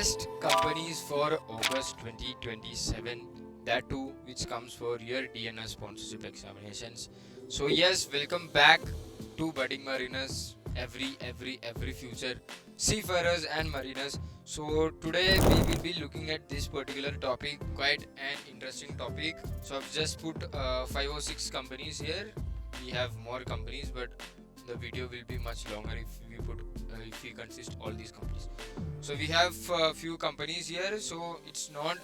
best companies for August 2027, that too which comes for your DNS sponsorship examinations. So yes, welcome back to Budding Mariners, every future seafarers and mariners. So today we will be looking at this particular topic, quite an interesting topic. So I've just put 5 or 6 companies here. We have more companies, but the video will be much longer if we consist all these companies. So we have a few companies here, so it's not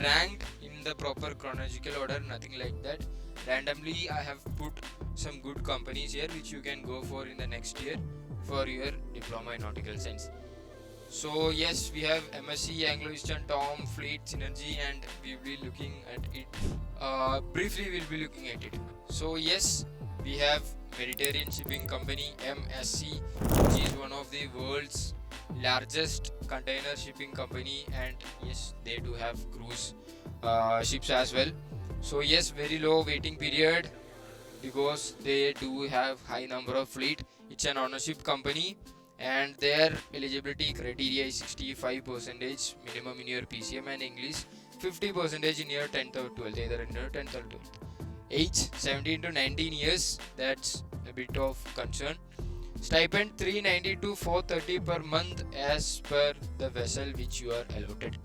ranked in the proper chronological order, nothing like that. Randomly I have put some good companies here which you can go for in the next year for your diploma in nautical science. So yes, we have MSc, Anglo Eastern, Tom, Fleet, Synergy, and we will be looking at it. Briefly we'll be looking at it. So yes, we have Mediterranean Shipping Company, MSC, which is one of the world's largest container shipping company, and yes, they do have cruise ships as well. So yes, very low waiting period because they do have high number of fleet. It's an ownership company, and their eligibility criteria is 65% minimum in your PCM and English, 50% in your 10th or 12th, either in your 10th or 12th. Age 17 to 19 years, that's a bit of concern. Stipend 390 to 430 per month as per the vessel which you are allotted.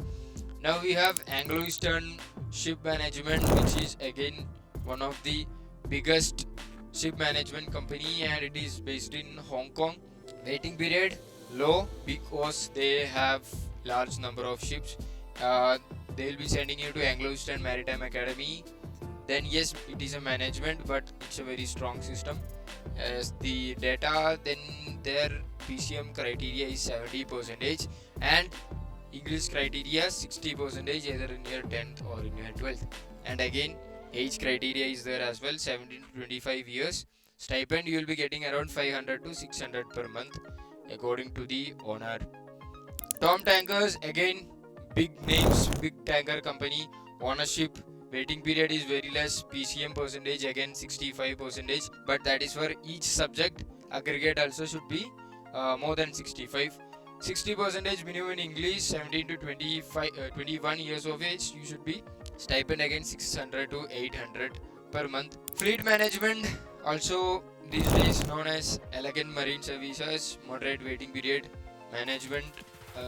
Now we have Anglo Eastern Ship Management, which is again one of the biggest ship management company, and it is based in Hong Kong. Waiting period low because they have large number of ships. They will be sending you to Anglo Eastern Maritime Academy. Then yes, it is a management, but it's a very strong system. As the data, then their PCM criteria is 70% and English criteria 60%, either in your 10th or in your 12th. And again, age criteria is there as well, 17 to 25 years. Stipend you will be getting around 500 to 600 per month according to the owner. Tom Tankers, again big names, big tanker company. Ownership, waiting period is very less, PCM percentage again 65%, but that is for each subject. Aggregate also should be more than 65. 60% minimum in English, 17 to 21 years of age you should be. Stipend again 600 to 800 per month. Fleet management, also these days known as Elegant Marine Services, moderate waiting period, management.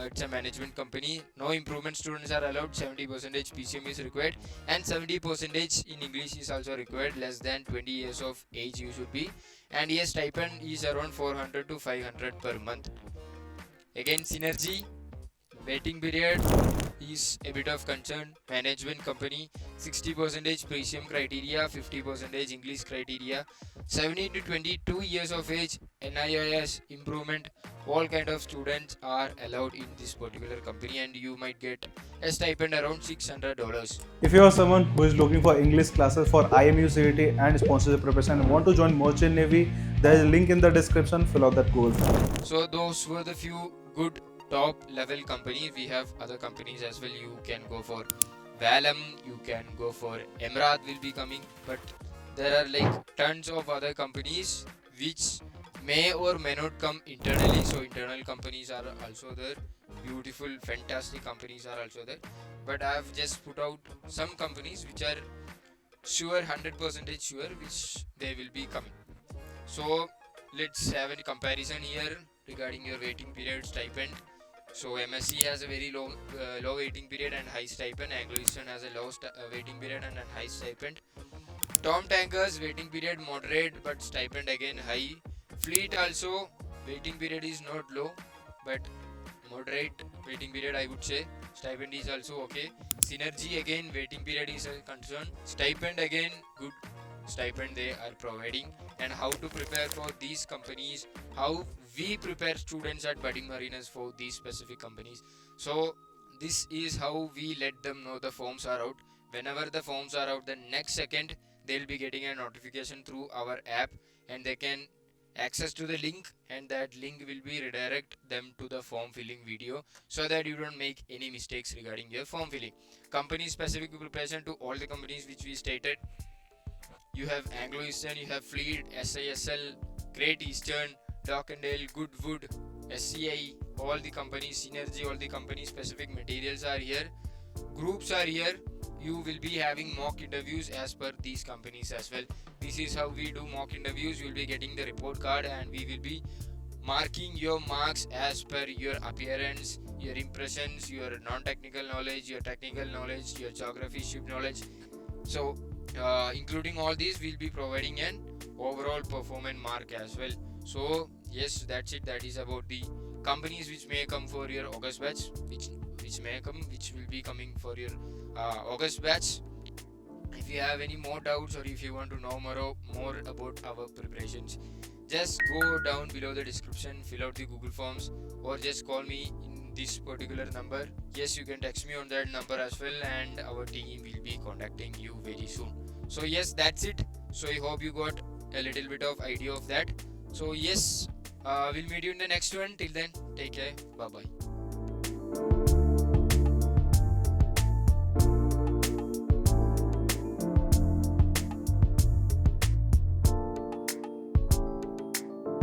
It's a management company. No improvement students are allowed. 70% PCM is required, and 70% in English is also required. Less than 20 years of age you should be. And yes, stipend is around 400 to 500 per month. Again, Synergy, waiting period is a bit of concern. Management company, 60% PCM criteria, 50% English criteria, 17 to 22 years of age, NIIS improvement. All kind of students are allowed in this particular company, and you might get a stipend around $600. If you are someone who is looking for English classes for IMU CET and sponsorship preparation and want to join Merchant Navy, there is a link in the description. Fill out that Google form. So those were the few good top level companies. We have other companies as well. You can go for Valem, you can go for Emirates will be coming, but there are like tons of other companies which may or may not come internally. So internal companies are also there, beautiful fantastic companies are also there, but I have just put out some companies which are sure, 100% sure, which they will be coming. So let's have a comparison here regarding your waiting period, stipend. So MSc has a very low waiting period and high stipend. Anglo Eastern has a low waiting period and a high stipend. Tom Tankers, waiting period moderate but stipend again high. Fleet also, waiting period is not low but moderate waiting period I would say. Stipend is also okay. Synergy, again waiting period is a concern. Stipend again good stipend they are providing. And how to prepare for these companies, how we prepare students at Budding Mariners for these specific companies. So this is how we let them know the forms are out. Whenever the forms are out, the next second they'll be getting a notification through our app, and they can access to the link, and that link will be redirect them to the form filling video so that you don't make any mistakes regarding your form filling. Company specific preparation to all the companies which we stated. You have Anglo Eastern, you have Fleet, SISL, Great Eastern, Dockendale, Goodwood, SCI, all the companies, Synergy, all the company specific materials are here, groups are here. You will be having mock interviews as per these companies as well. This is how we do mock interviews. You will be getting the report card, and we will be marking your marks as per your appearance, your impressions, your non-technical knowledge, your technical knowledge, your geography ship knowledge. So including all these, we'll be providing an overall performance mark as well. So yes, that's it. That is about the companies which may come for your August batch, which will be coming for your August batch. If you have any more doubts, or if you want to know more about our preparations, just go down below the description, fill out the Google forms, or just call me in this particular number. Yes, you can text me on that number as well, and our team will be contacting you very soon. So yes, that's it. So I hope you got a little bit of idea of that. So yes, we'll meet you in the next one. Till then, take care. Bye bye.